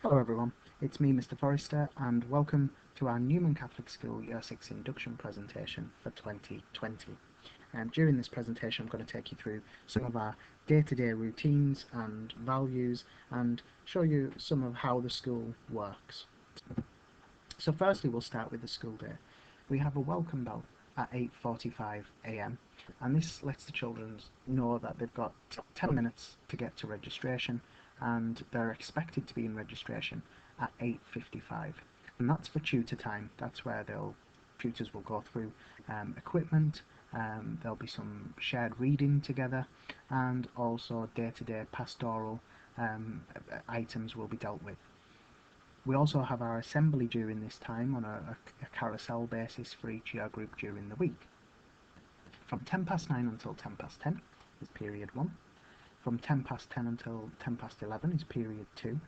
Hello everyone, it's me Mr Forrester and welcome to our Newman Catholic School Year 6 induction presentation for 2020. During this presentation I'm going to take you through some of our day-to-day routines and values and show you some of how the school works. So firstly we'll start with the school day. We have a welcome bell at 8:45 a.m. and this lets the children know that they've got 10 minutes to get to registration and they're expected to be in registration at 8:55, and that's for tutor time. That's where tutors will go through equipment, there'll be some shared reading together, and also day-to-day pastoral items will be dealt with. We also have our assembly during this time on a carousel basis for each year group during the week. From 9 until 10 is period 1. From 10 until 11 is period 2.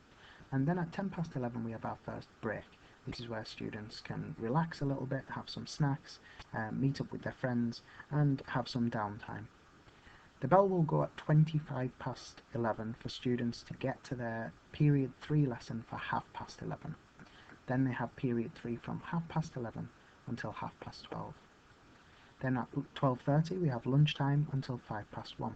And then at 11 we have our first break. This is where students can relax a little bit, have some snacks, meet up with their friends and have some downtime. The bell will go at 11 for students to get to their period 3 lesson for 11:30. Then they have period 3 from 11:30 until 12:30. Then at 12:30 we have lunchtime until 1:05.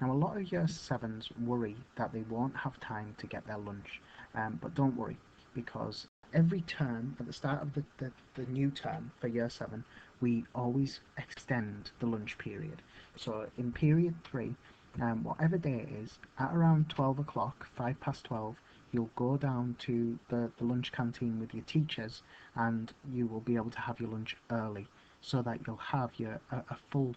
Now a lot of year 7s worry that they won't have time to get their lunch, but don't worry, because every term at the start of the new term for year 7 we always extend the lunch period. So in period 3, whatever day it is, at around 12 o'clock, 12:05, you'll go down to the lunch canteen with your teachers and you will be able to have your lunch early so that you'll have a full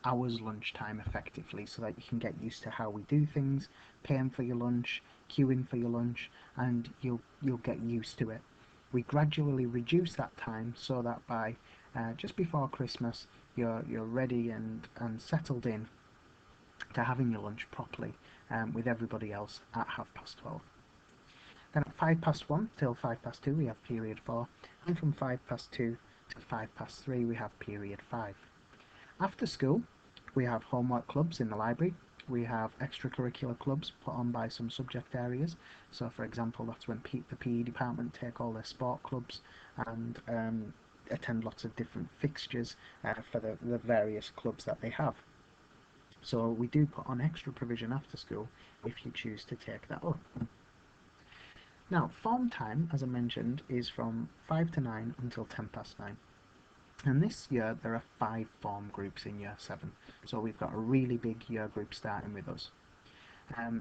hour's lunchtime effectively, so that you can get used to how we do things, paying for your lunch, queuing for your lunch, and you'll get used to it. We gradually reduce that time so that by just before Christmas you're ready and settled in to having your lunch properly with everybody else at 12:30. Then at 1:05 till 2:05 we have period 4, and from 2:05 to 3:05 we have period 5. After school we have homework clubs in the library. We have extracurricular clubs put on by some subject areas. So for example, that's when the PE department take all their sport clubs and attend lots of different fixtures for the various clubs that they have. So we do put on extra provision after school if you choose to take that up. Now form time, as I mentioned, is from 5 to 9 until 9:10. And this year there are 5 form groups in year 7, so we've got a really big year group starting with us.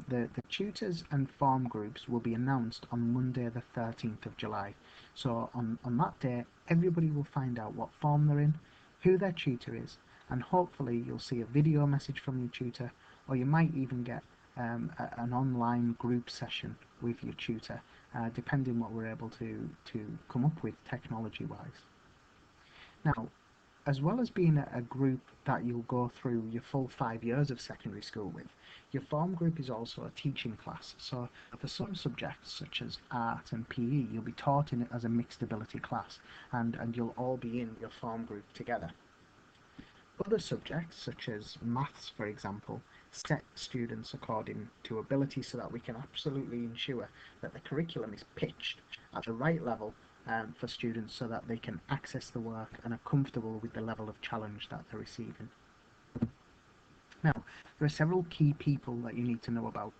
The tutors and form groups will be announced on Monday the 13th of July. So on that day everybody will find out what form they're in, who their tutor is, and hopefully you'll see a video message from your tutor, or you might even get an online group session with your tutor, depending what we're able to come up with technology wise. Now, as well as being a group that you'll go through your full 5 years of secondary school with, your form group is also a teaching class. So for some subjects such as art and PE, you'll be taught in it as a mixed ability class, and you'll all be in your form group together. Other subjects such as maths, for example, set students according to ability so that we can absolutely ensure that the curriculum is pitched at the right level for students so that they can access the work and are comfortable with the level of challenge that they're receiving. Now, there are several key people that you need to know about.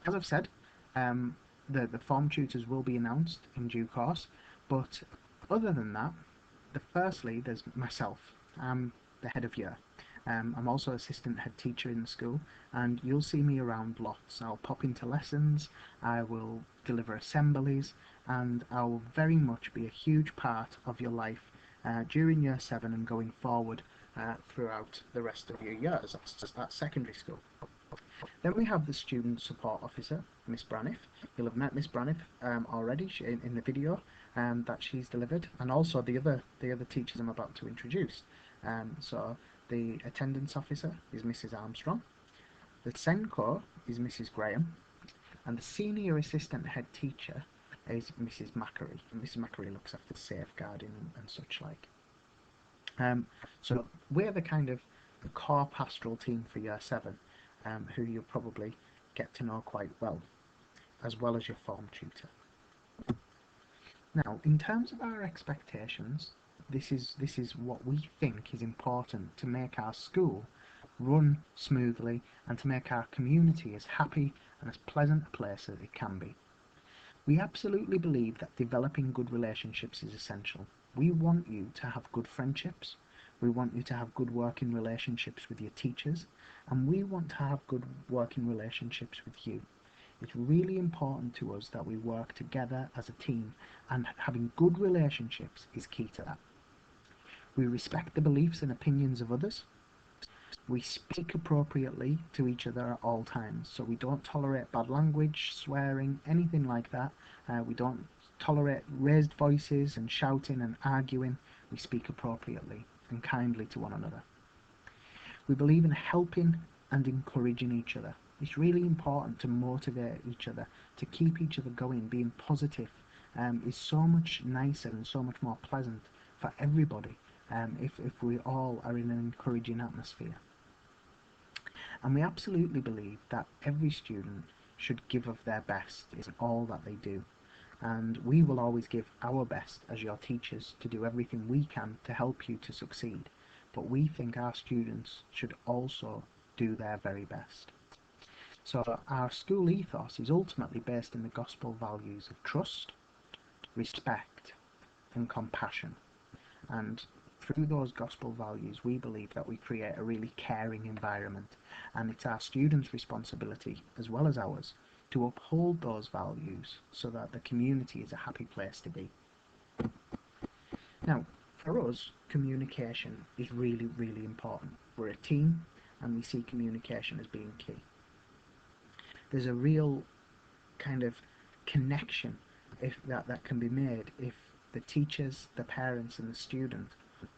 As I've said, the form tutors will be announced in due course, but other than that, firstly, there's myself. I'm the head of year. I'm also assistant head teacher in the school, and you'll see me around lots. I'll pop into lessons, I will deliver assemblies, and I will very much be a huge part of your life during year 7 and going forward throughout the rest of your years at secondary school. Then we have the student support officer, Miss Braniff. You'll have met Miss Braniff already in the video that she's delivered, and also the other teachers I'm about to introduce. So the attendance officer is Mrs. Armstrong, the SENCO is Mrs. Graham, and the senior assistant head teacher is Mrs. Macquarie. And Mrs. Macquarie looks after safeguarding and such like. So we're the kind of the core pastoral team for year 7, who you'll probably get to know quite well as your form tutor. Now, in terms of our expectations, this is what we think is important to make our school run smoothly and to make our community as happy and as pleasant a place as it can be. We absolutely believe that developing good relationships is essential. We want you to have good friendships, we want you to have good working relationships with your teachers, and we want to have good working relationships with you. It's really important to us that we work together as a team, and having good relationships is key to that. We respect the beliefs and opinions of others. We speak appropriately to each other at all times, so we don't tolerate bad language, swearing, anything like that. We don't tolerate raised voices and shouting and arguing. We speak appropriately and kindly to one another. We believe in helping and encouraging each other. It's really important to motivate each other, to keep each other going. Being positive is so much nicer and so much more pleasant for everybody if we all are in an encouraging atmosphere. And we absolutely believe that every student should give of their best in all that they do. And we will always give our best as your teachers to do everything we can to help you to succeed. But we think our students should also do their very best. So our school ethos is ultimately based in the gospel values of trust, respect, and compassion. And through those gospel values, we believe that we create a really caring environment, and it's our students' responsibility, as well as ours, to uphold those values so that the community is a happy place to be. Now, for us, communication is really, really important. We're a team, and we see communication as being key. There's a real kind of connection that can be made if the teachers, the parents, and the student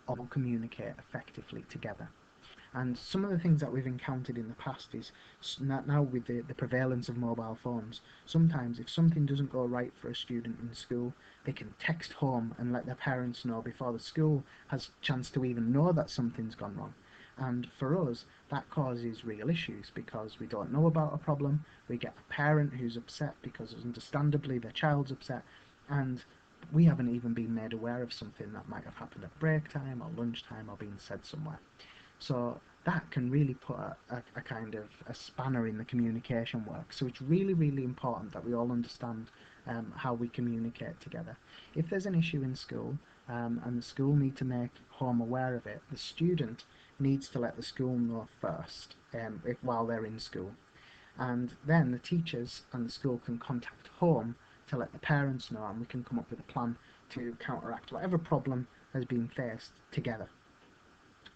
all communicate effectively together. And some of the things that we've encountered in the past is now with the prevalence of mobile phones, sometimes if something doesn't go right for a student in school, they can text home and let their parents know before the school has a chance to even know that something's gone wrong. And for us, that causes real issues because we don't know about a problem, we get a parent who's upset because understandably their child's upset, and we haven't even been made aware of something that might have happened at break time or lunchtime or been said somewhere. So that can really put a kind of a spanner in the communication work. So it's really, really important that we all understand how we communicate together. If there's an issue in school and the school need to make home aware of it, the student needs to let the school know first while they're in school. And then the teachers and the school can contact home to let the parents know, and we can come up with a plan to counteract whatever problem has been faced together.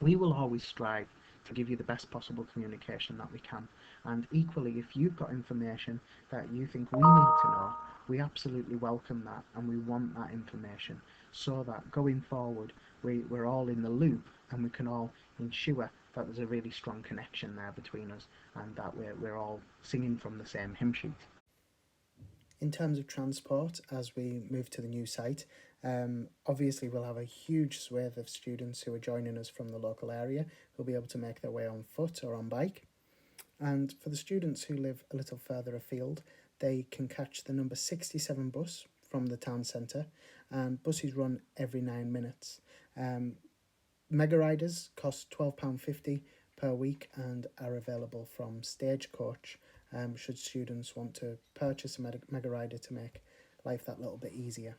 We will always strive to give you the best possible communication that we can, and equally if you've got information that you think we need to know, we absolutely welcome that and we want that information so that going forward we're all in the loop and we can all ensure that there's a really strong connection there between us and that we're all singing from the same hymn sheet. In terms of transport, as we move to the new site, obviously we'll have a huge swathe of students who are joining us from the local area who'll be able to make their way on foot or on bike. And for the students who live a little further afield, they can catch the number 67 bus from the town centre, and buses run every 9 minutes. Mega riders cost £12.50 per week and are available from Stagecoach should students want to purchase a mega rider to make life that little bit easier.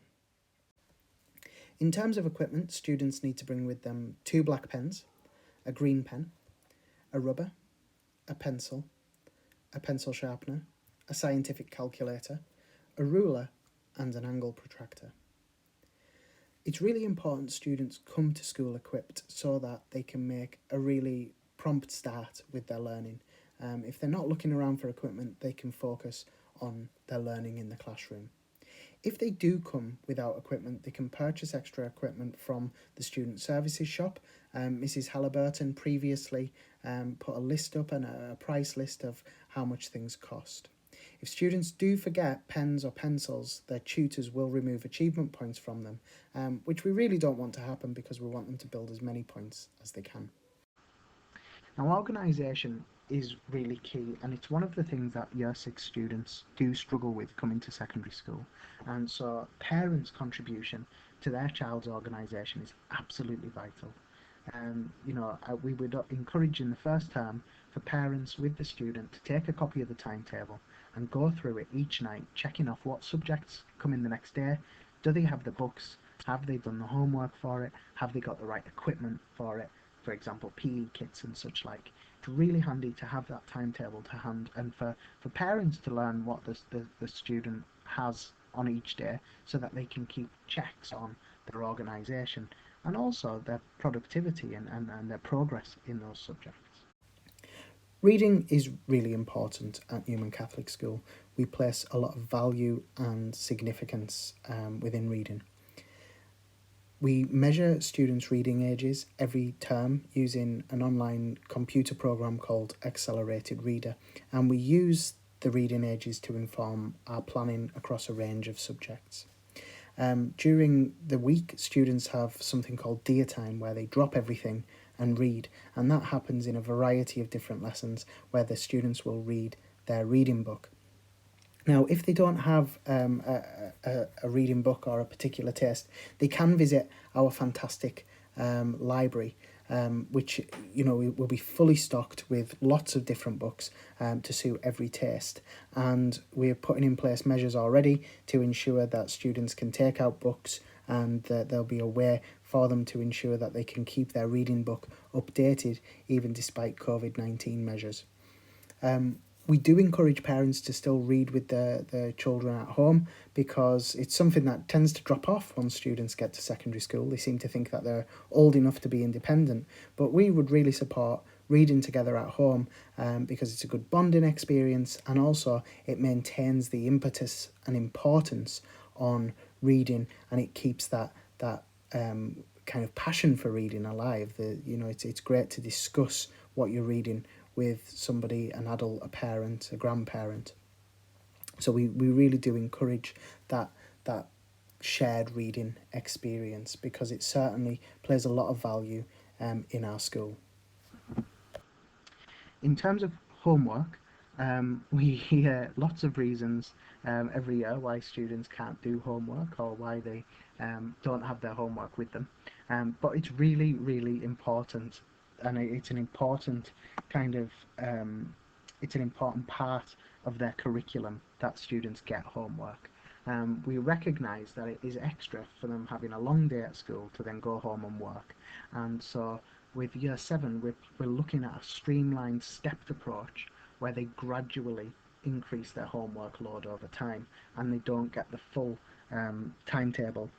In terms of equipment, students need to bring with them 2 black pens, a green pen, a rubber, a pencil sharpener, a scientific calculator, a ruler, and an angle protractor. It's really important students come to school equipped so that they can make a really prompt start with their learning. If they're not looking around for equipment, they can focus on their learning in the classroom. If they do come without equipment, they can purchase extra equipment from the Student Services shop. Mrs. Halliburton previously put a list up and a price list of how much things cost. If students do forget pens or pencils, their tutors will remove achievement points from them, which we really don't want to happen because we want them to build as many points as they can. Now, organisation is really key, and it's one of the things that Year 6 students do struggle with coming to secondary school. And so parents' contribution to their child's organisation is absolutely vital. We would encourage in the first term for parents with the student to take a copy of the timetable and go through it each night, checking off what subjects come in the next day. Do they have the books? Have they done the homework for it? Have they got the right equipment for it? For example, PE kits and such like. It's really handy to have that timetable to hand, and for parents to learn what the student has on each day so that they can keep checks on their organisation and also their productivity and their progress in those subjects. Reading is really important at Newman Catholic School. We place a lot of value and significance within reading. We measure students' reading ages every term using an online computer program called Accelerated Reader, and we use the reading ages to inform our planning across a range of subjects. During the week, students have something called Dear Time, where they drop everything and read, and that happens in a variety of different lessons where the students will read their reading book. Now, if they don't have a reading book or a particular taste, they can visit our fantastic library, which will be fully stocked with lots of different books to suit every taste. And we're putting in place measures already to ensure that students can take out books, and that there'll be a way for them to ensure that they can keep their reading book updated even despite COVID-19 measures. We do encourage parents to still read with their children at home, because it's something that tends to drop off once students get to secondary school. They seem to think that they're old enough to be independent, but we would really support reading together at home because it's a good bonding experience, and also it maintains the impetus and importance on reading, and it keeps that kind of passion for reading alive. It's great to discuss what you're reading with somebody, an adult, a parent, a grandparent. So we really do encourage that shared reading experience, because it certainly plays a lot of value in our school. In terms of homework, we hear lots of reasons every year why students can't do homework, or why they don't have their homework with them. But it's really, really important, and it's an important kind of it's an important part of their curriculum that students get homework. We recognise that it is extra for them having a long day at school to then go home and work, and so with Year 7 we're looking at a streamlined stepped approach where they gradually increase their homework load over time, and they don't get the full timetable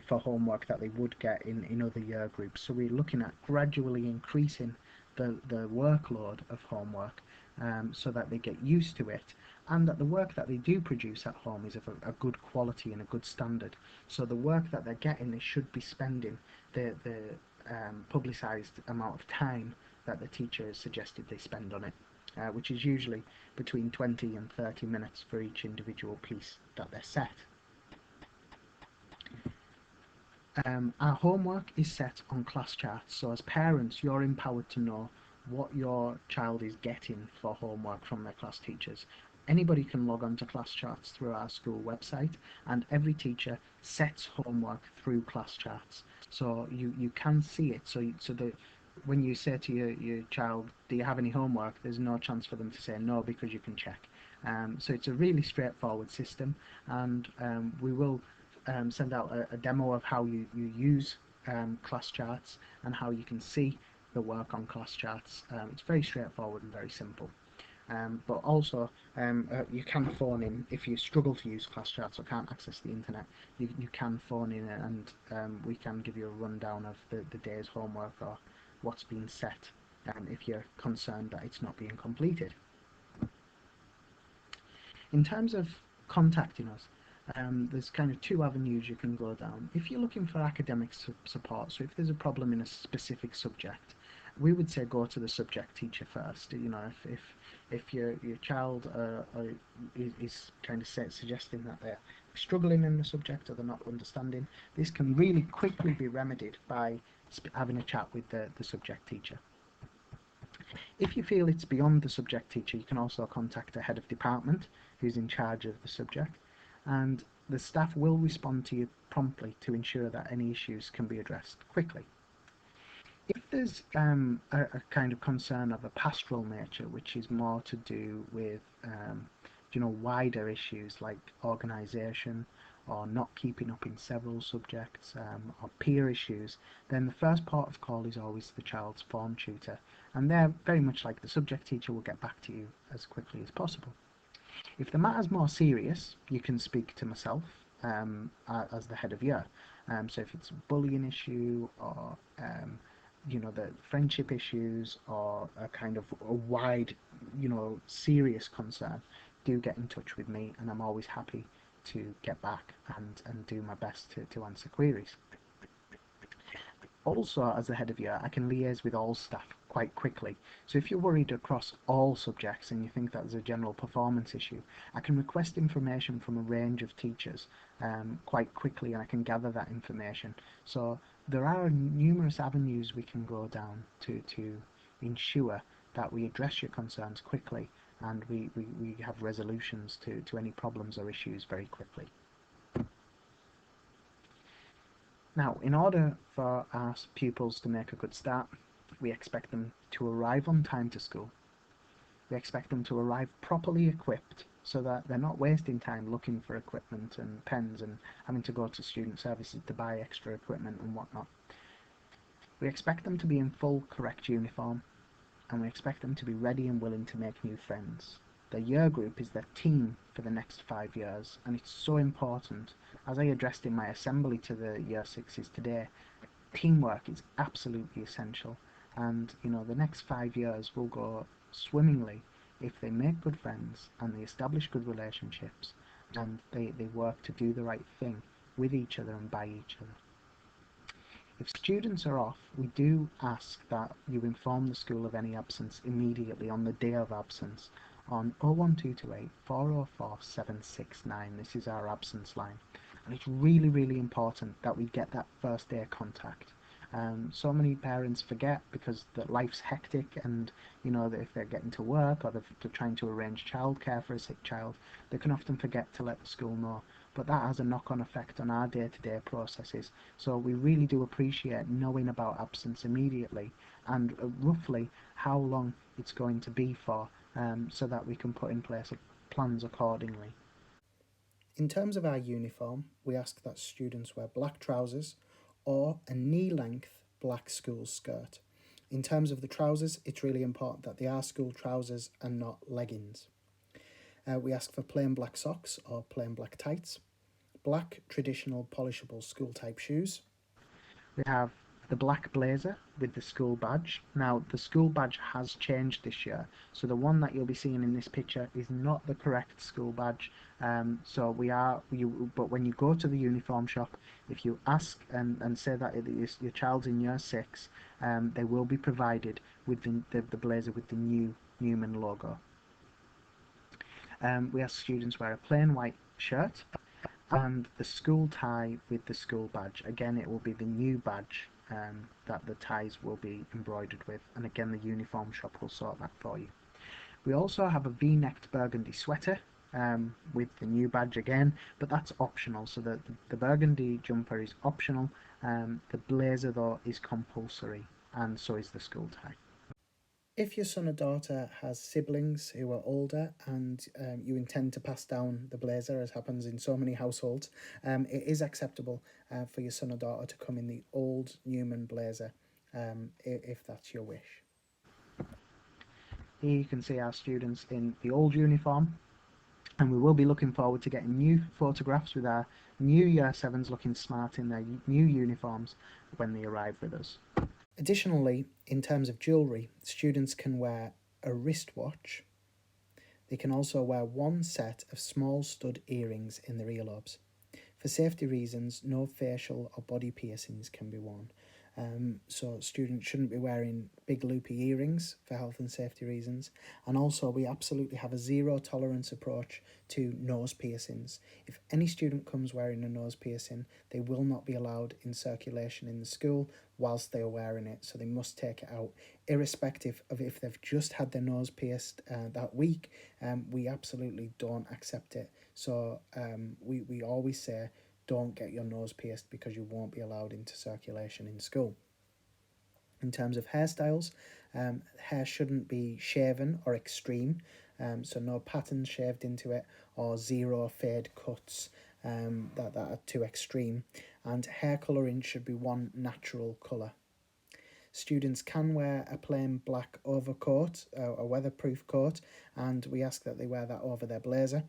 for homework that they would get in other year groups. So we're looking at gradually increasing the workload of homework so that they get used to it, and that the work that they do produce at home is of a good quality and a good standard. So the work that they're getting, they should be spending the publicised amount of time that the teacher has suggested they spend on it, which is usually between 20 and 30 minutes for each individual piece that they're set. Our homework is set on class charts, so as parents you're empowered to know what your child is getting for homework from their class teachers. Anybody can log on to class charts through our school website, and every teacher sets homework through class charts, so you can see it. So that when you say to your child, do you have any homework, there's no chance for them to say no, because you can check. So it's a really straightforward system, and we will send out a demo of how you use class charts and how you can see the work on class charts. It's very straightforward and very simple. But also you can phone in if you struggle to use class charts or can't access the internet. You can phone in, and we can give you a rundown of the day's homework or what's been set if you're concerned that it's not being completed. In terms of contacting us, there's kind of two avenues you can go down. If you're looking for academic support, so if there's a problem in a specific subject, we would say go to the subject teacher first. If your child is kind of suggesting that they're struggling in the subject or they're not understanding, this can really quickly be remedied by having a chat with the subject teacher. If you feel it's beyond the subject teacher, you can also contact a head of department who's in charge of the subject, and the staff will respond to you promptly to ensure that any issues can be addressed quickly. If there's a kind of concern of a pastoral nature, which is more to do with wider issues like organisation or not keeping up in several subjects or peer issues, then the first port of call is always the child's form tutor, and they're very much like the subject teacher, will get back to you as quickly as possible. If the matter's more serious, you can speak to myself as the head of year. So if it's a bullying issue or the friendship issues or a kind of a wide, serious concern, do get in touch with me, and I'm always happy to get back and do my best to answer queries. Also, as the head of year, I can liaise with all staff quite quickly. So if you're worried across all subjects and you think that there's a general performance issue, I can request information from a range of teachers quite quickly, and I can gather that information. So there are numerous avenues we can go down to ensure that we address your concerns quickly, and we have resolutions to any problems or issues very quickly. Now, in order for our pupils to make a good start, we expect them to arrive on time to school. We expect them to arrive properly equipped so that they're not wasting time looking for equipment and pens and having to go to student services to buy extra equipment and whatnot. We expect them to be in full correct uniform, and we expect them to be ready and willing to make new friends. The year group is their team for the next 5 years, and it's so important. As I addressed in my assembly to the year sixes today, teamwork is absolutely essential, and the next 5 years will go swimmingly if they make good friends and they establish good relationships and they work to do the right thing with each other and by each other. If students are off, we do ask that you inform the school of any absence immediately on the day of absence on 01228 404 769. This is our absence line, and it's really, really important that we get that first day contact. So many parents forget because life's hectic, and that if they're getting to work or they're trying to arrange childcare for a sick child, they can often forget to let the school know. But that has a knock-on effect on our day-to-day processes. So we really do appreciate knowing about absence immediately and roughly how long it's going to be for, so that we can put in place plans accordingly. In terms of our uniform, we ask that students wear black trousers or a knee-length black school skirt. In terms of the trousers, it's really important that they are school trousers and not leggings. We ask for plain black socks or plain black tights, black traditional polishable school type shoes. We have the black blazer with the school badge. Now, the school badge has changed this year, so the one that you'll be seeing in this picture is not the correct school badge. But when you go to the uniform shop, if you ask and say that your child's in year 6, they will be provided with the blazer with the new Newman logo. We ask students wear a plain white shirt and the school tie with the school badge. Again, it will be the new badge that the ties will be embroidered with, and again the uniform shop will sort that for you. We also have a V-necked burgundy sweater with the new badge again, but that's optional, so the burgundy jumper is optional. The blazer though is compulsory, and so is the school tie. If your son or daughter has siblings who are older and you intend to pass down the blazer, as happens in so many households, it is acceptable for your son or daughter to come in the old Newman blazer, if that's your wish. Here you can see our students in the old uniform, and we will be looking forward to getting new photographs with our new Year 7s looking smart in their new uniforms when they arrive with us. Additionally, in terms of jewellery, students can wear a wristwatch. They can also wear one set of small stud earrings in their earlobes. For safety reasons, no facial or body piercings can be worn. So students shouldn't be wearing big loopy earrings for health and safety reasons. And also we absolutely have a zero tolerance approach to nose piercings. If any student comes wearing a nose piercing, they will not be allowed in circulation in the school whilst they are wearing it. So they must take it out, irrespective of if they've just had their nose pierced that week. We absolutely don't accept it. So we always say, don't get your nose pierced because you won't be allowed into circulation in school. In terms of hairstyles, hair shouldn't be shaven or extreme, so no patterns shaved into it or zero fade cuts that are too extreme, and hair colouring should be one natural colour. Students can wear a plain black overcoat, a weatherproof coat, and we ask that they wear that over their blazer.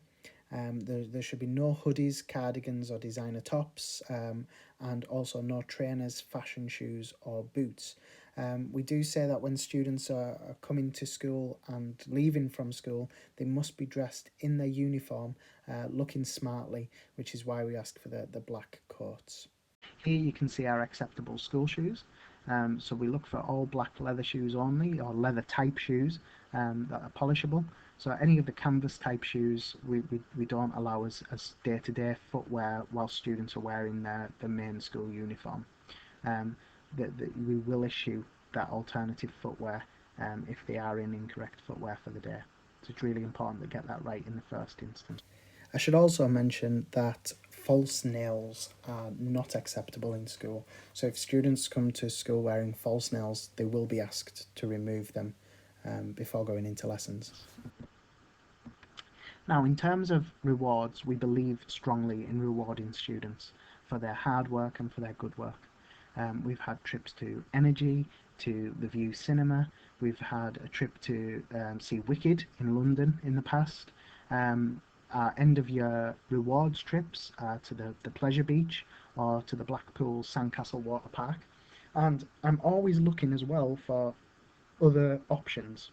There should be no hoodies, cardigans, or designer tops, and also no trainers, fashion shoes, or boots. We do say that when students are coming to school and leaving from school, they must be dressed in their uniform, looking smartly, which is why we ask for the black coats. Here you can see our acceptable school shoes. So we look for all black leather shoes only, or leather type shoes that are polishable. So any of the canvas type shoes we don't allow as day-to-day footwear while students are wearing their main school uniform. We will issue that alternative footwear if they are in incorrect footwear for the day. So it's really important to get that right in the first instance. I should also mention that false nails are not acceptable in school. So if students come to school wearing false nails, they will be asked to remove them before going into lessons. Now, in terms of rewards, we believe strongly in rewarding students for their hard work and for their good work. We've had trips to Energy, to the View Cinema. We've had a trip to see Wicked in London in the past. Our end of year rewards trips to the Pleasure Beach or to the Blackpool Sandcastle Water Park. And I'm always looking as well for other options.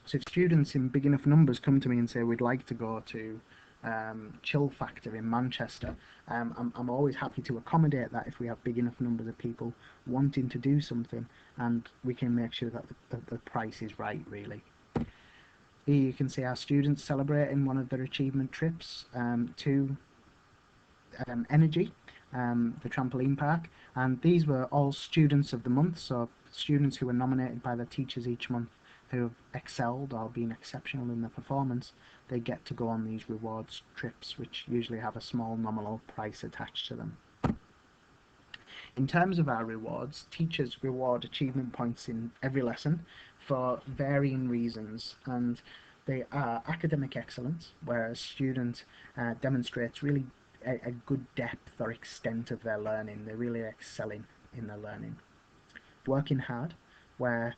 So if students in big enough numbers come to me and say we'd like to go to Chill Factor in Manchester, I'm always happy to accommodate that if we have big enough numbers of people wanting to do something, and we can make sure that the price is right, really. Here you can see our students celebrating one of their achievement trips to Energy, the trampoline park, and these were all students of the month, so students who were nominated by their teachers each month who have excelled or been exceptional in their performance. They get to go on these rewards trips, which usually have a small nominal price attached to them. In terms of our rewards, teachers reward achievement points in every lesson for varying reasons, and they are academic excellence, where a student demonstrates really a good depth or extent of their learning. They're really excelling in their learning. Working hard, where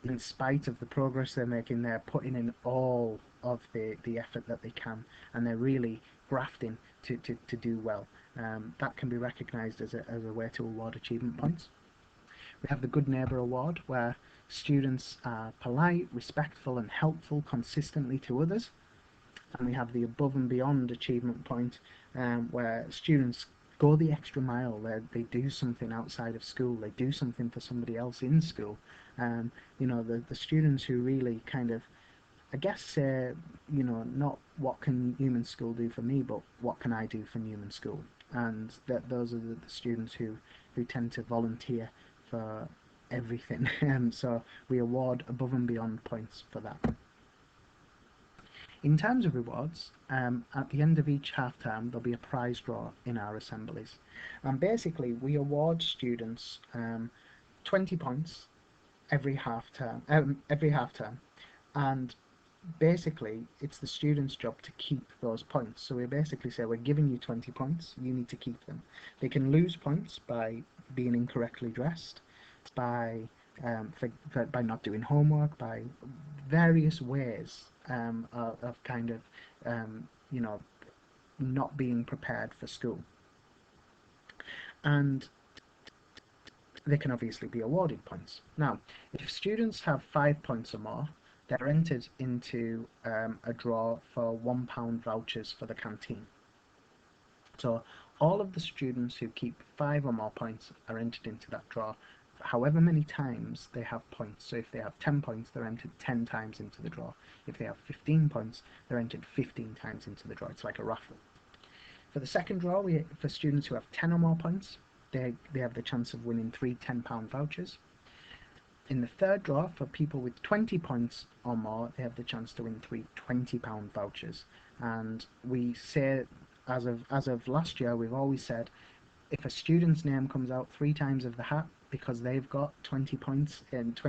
in spite of the progress they're making, they're putting in all of the effort that they can, and they're really grafting to do well. That can be recognised as a way to award achievement points. We have the Good Neighbour Award, where students are polite, respectful and helpful consistently to others. And we have the Above and Beyond achievement point, where students go the extra mile. They do something outside of school. They do something for somebody else in school. The students who really kind of, I guess, say, not what can Newman School do for me, but what can I do for Newman School? And those are the students who tend to volunteer for everything. So we award Above and Beyond points for that. In terms of rewards, at the end of each half term there'll be a prize draw in our assemblies, and basically we award students 20 points every half term, and basically it's the student's job to keep those points. So we basically say, we're giving you 20 points, you need to keep them. They can lose points by being incorrectly dressed, by by not doing homework, by various ways of kind of not being prepared for school. And they can obviously be awarded points. Now, if students have 5 points or more, they're entered into a draw for £1 vouchers for the canteen. So All of the students who keep 5 or more points are entered into that draw however many times they have points. So if they have 10 points, they're entered 10 times into the draw. If they have 15 points, they're entered 15 times into the draw. It's like a raffle. For the second draw, for students who have 10 or more points, they have the chance of winning 3 £10 vouchers. In the third draw, for people with 20 points or more, they have the chance to win 3 £20 vouchers. And we say, as of last year, we've always said, if a student's name comes out 3 times of the hat because they've got 20 points and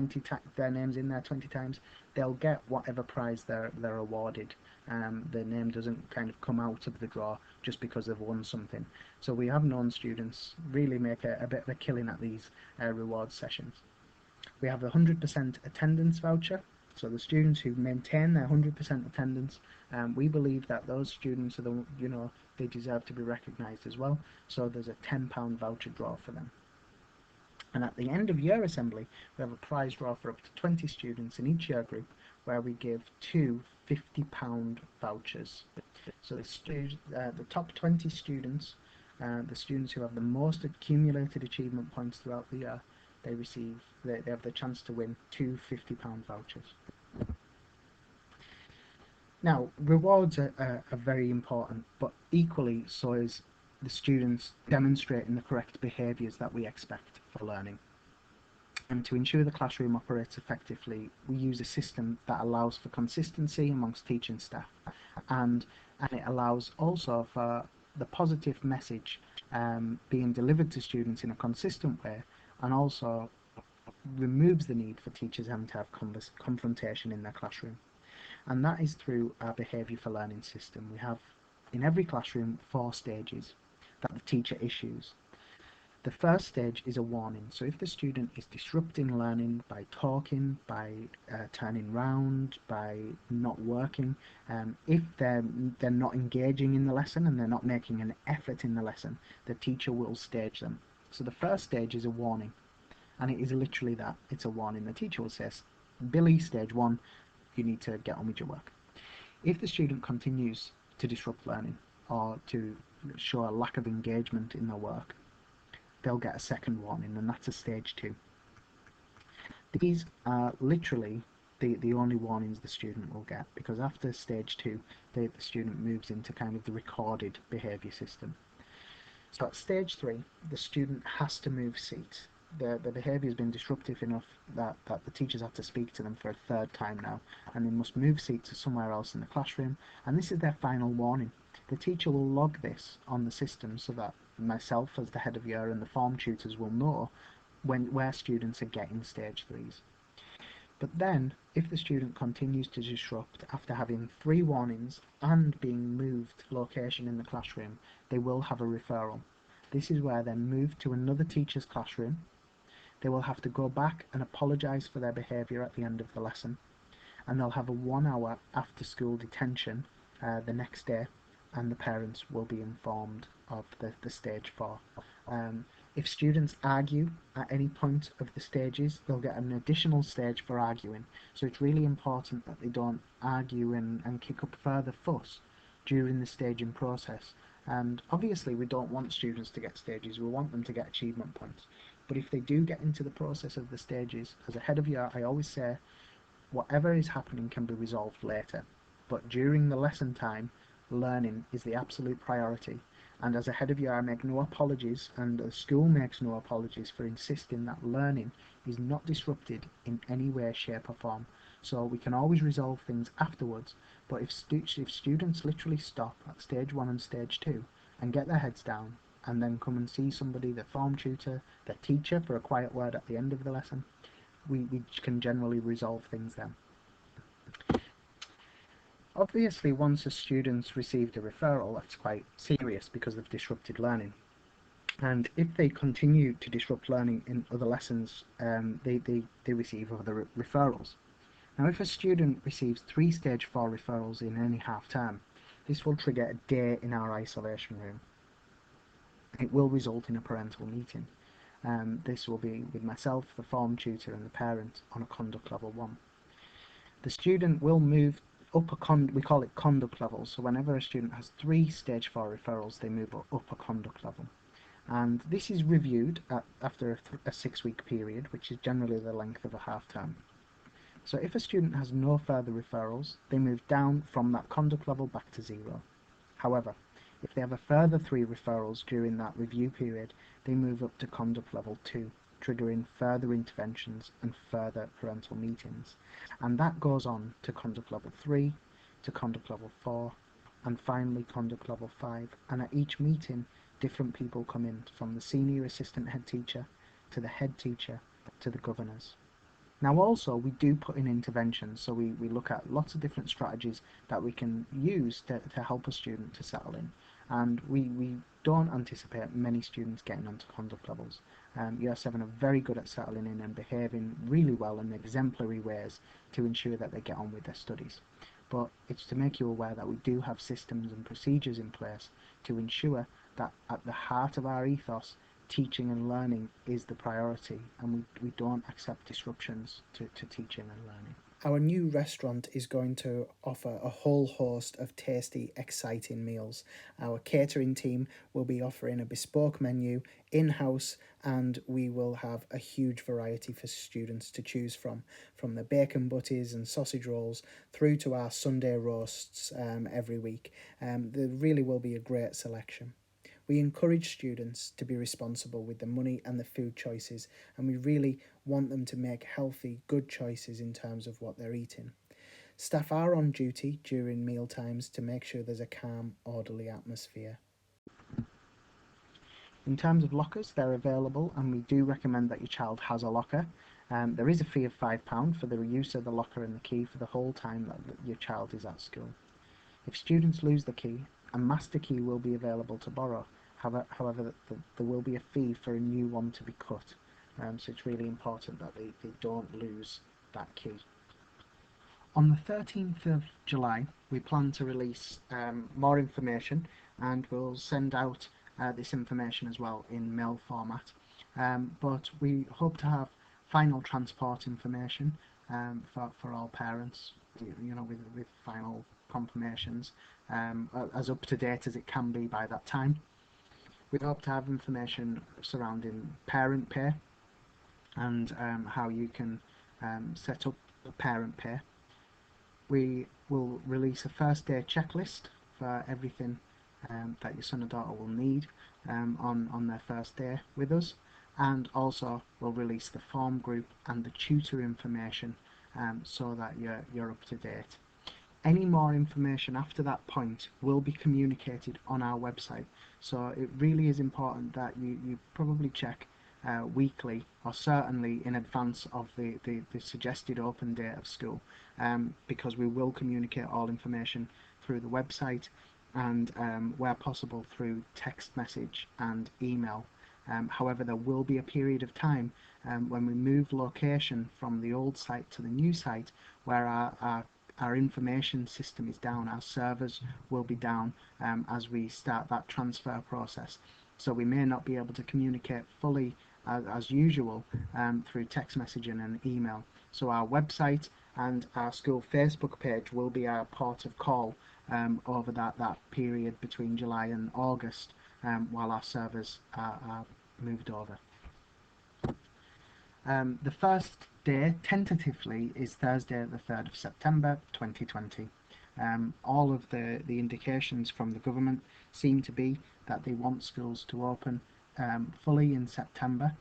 their name's in there 20 times, they'll get whatever prize they're awarded. Their name doesn't kind of come out of the draw just because they've won something. So we have known students really make a bit of a killing at these reward sessions. We have a 100% attendance voucher. So the students who maintain their 100% attendance, we believe that those students are they deserve to be recognised as well. So there's a £10 voucher draw for them. And at the end of year assembly, we have a prize draw for up to 20 students in each year group, where we give 2 £50 vouchers. So the top 20 students, the students who have the most accumulated achievement points throughout the year, they have the chance to win 2 £50 vouchers. Now, rewards are very important, but equally so is the students demonstrating the correct behaviours that we expect for learning. And to ensure the classroom operates effectively, we use a system that allows for consistency amongst teaching staff, and it allows also for the positive message being delivered to students in a consistent way, and also removes the need for teachers having to have confrontation in their classroom. And that is through our behaviour for learning system. We have in every classroom 4 stages that the teacher issues. The first stage is a warning. So if the student is disrupting learning by talking, by turning round, by not working, if they're not engaging in the lesson and they're not making an effort in the lesson, the teacher will stage them. So the first stage is a warning, and it is literally that. It's a warning. The teacher will say, Billy, stage 1, you need to get on with your work. If the student continues to disrupt learning or to show a lack of engagement in their work, they'll get a second warning, and that's a stage 2. These are literally the only warnings the student will get, because after stage 2, the student moves into kind of the recorded behaviour system. So at stage 3, the student has to move seats. The behaviour has been disruptive enough that the teachers have to speak to them for a 3rd time now, and they must move seats to somewhere else in the classroom, and this is their final warning. The teacher will log this on the system so that myself as the head of year and the form tutors will know where students are getting stage 3s. But then, if the student continues to disrupt after having 3 warnings and being moved location in the classroom, they will have a referral. This is where they're moved to another teacher's classroom. They will have to go back and apologise for their behaviour at the end of the lesson, and they'll have a 1-hour after school detention the next day, and the parents will be informed of the stage 4. If students argue at any point of the stages, they'll get an additional stage for arguing. So it's really important that they don't argue and kick up further fuss during the staging process. And obviously we don't want students to get stages, we want them to get achievement points. But if they do get into the process of the stages, as a head of year, I always say whatever is happening can be resolved later. But during the lesson time, learning is the absolute priority. And as a head of year, I make no apologies, and the school makes no apologies for insisting that learning is not disrupted in any way, shape or form. So we can always resolve things afterwards, but if students literally stop at stage 1 and stage 2 and get their heads down and then come and see somebody, the form tutor, the teacher, for a quiet word at the end of the lesson, we can generally resolve things then. Obviously, once a student's received a referral, that's quite serious because they've disrupted learning. And if they continue to disrupt learning in other lessons, they receive other referrals. Now, if a student receives 3 stage 4 referrals in any half term, this will trigger a day in our isolation room. It will result in a parental meeting. This will be with myself, the form tutor and the parent on a conduct level 1. The student will move we call it conduct levels. So whenever a student has 3 stage 4 referrals, they move up a conduct level. And this is reviewed after a 6-week period, which is generally the length of a half term. So if a student has no further referrals, they move down from that conduct level back to 0. However, if they have a further 3 referrals during that review period, they move up to conduct level 2, triggering further interventions and further parental meetings. And that goes on to conduct level 3, to conduct level 4, and finally conduct level 5. And at each meeting, different people come in, from the senior assistant head teacher, to the head teacher, to the governors. Now also, we do put in interventions, so we look at lots of different strategies that we can use to help a student to settle in. And we don't anticipate many students getting onto conduct levels. Year 7 are very good at settling in and behaving really well in exemplary ways to ensure that they get on with their studies. But it's to make you aware that we do have systems and procedures in place to ensure that at the heart of our ethos, teaching and learning is the priority, and we don't accept disruptions to teaching and learning. Our new restaurant is going to offer a whole host of tasty, exciting meals. Our catering team will be offering a bespoke menu in-house, and we will have a huge variety for students to choose from the bacon butties and sausage rolls through to our Sunday roasts every week. There really will be a great selection. We encourage students to be responsible with the money and the food choices, and we really want them to make healthy, good choices in terms of what they're eating. Staff are on duty during meal times to make sure there's a calm, orderly atmosphere. In terms of lockers, they're available, and we do recommend that your child has a locker. There is a fee of £5 for the use of the locker and the key for the whole time that your child is at school. If students lose the key, a master key will be available to borrow. However, there will be a fee for a new one to be cut. So it's really important that they don't lose that key. On the 13th of July, we plan to release more information, and we'll send out this information as well in mail format. But we hope to have final transport information for all parents, with final confirmations, as up to date as it can be by that time. We hope to have information surrounding parent pay and how you can set up parent pay. We will release a first day checklist for everything that your son or daughter will need on their first day with us, and also we'll release the form group and the tutor information so that you're up to date. Any more information after that point will be communicated on our website, so it really is important that you probably check weekly, or certainly in advance of the suggested open date of school, because we will communicate all information through the website and where possible through text message and email. However, there will be a period of time when we move location from the old site to the new site where our information system is down, our servers will be down as we start that transfer process. So we may not be able to communicate fully as usual through text messaging and email. So our website and our school Facebook page will be our port of call over that period between July and August while our servers are moved over. The first day, tentatively, is Thursday the 3rd of September 2020. All of the indications from the government seem to be that they want schools to open fully in September,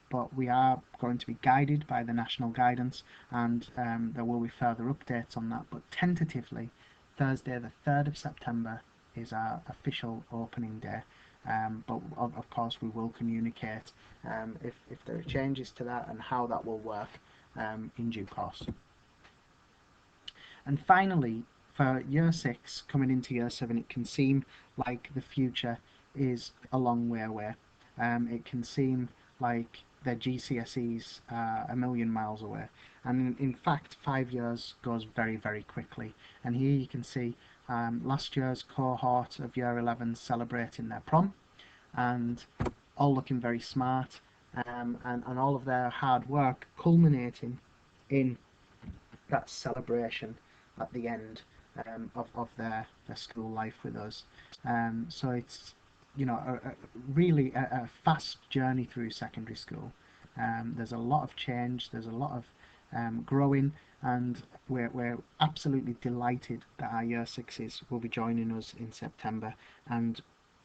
but we are going to be guided by the national guidance, and there will be further updates on that. But tentatively, Thursday the 3rd of September is our official opening day. But of course we will communicate if there are changes to that and how that will work in due course. And finally, for year 6 coming into year 7, it can seem like the future is a long way away. It can seem like their GCSEs are a million miles away, and in fact 5 years goes very, very quickly. And here you can see last year's cohort of year 11 celebrating their prom, and all looking very smart, and all of their hard work culminating in that celebration at the end of their school life with us. So it's, really a fast journey through secondary school. There's a lot of change, there's a lot of growing, and we're absolutely delighted that our year sixes will be joining us in September. And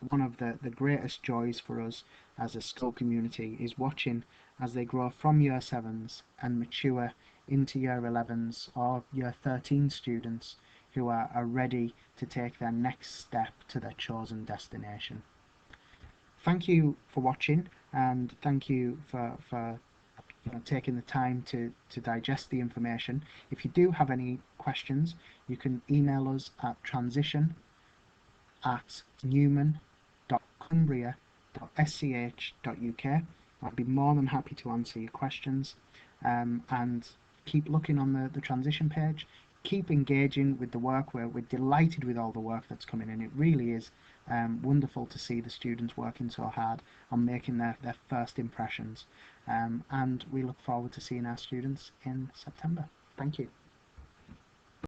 one of the greatest joys for us as a school community is watching as they grow from year sevens and mature into year 11s or year 13 students who are ready to take their next step to their chosen destination. Thank you for watching, and thank you for taking the time to digest the information. If you do have any questions, you can email us at transition@newman.cumbria.sch.uk. I'd be more than happy to answer your questions, and keep looking on the transition page. Keep engaging with the work. We're delighted with all the work that's coming in. It really is wonderful to see the students working so hard on making their first impressions. And we look forward to seeing our students in September. Thank you.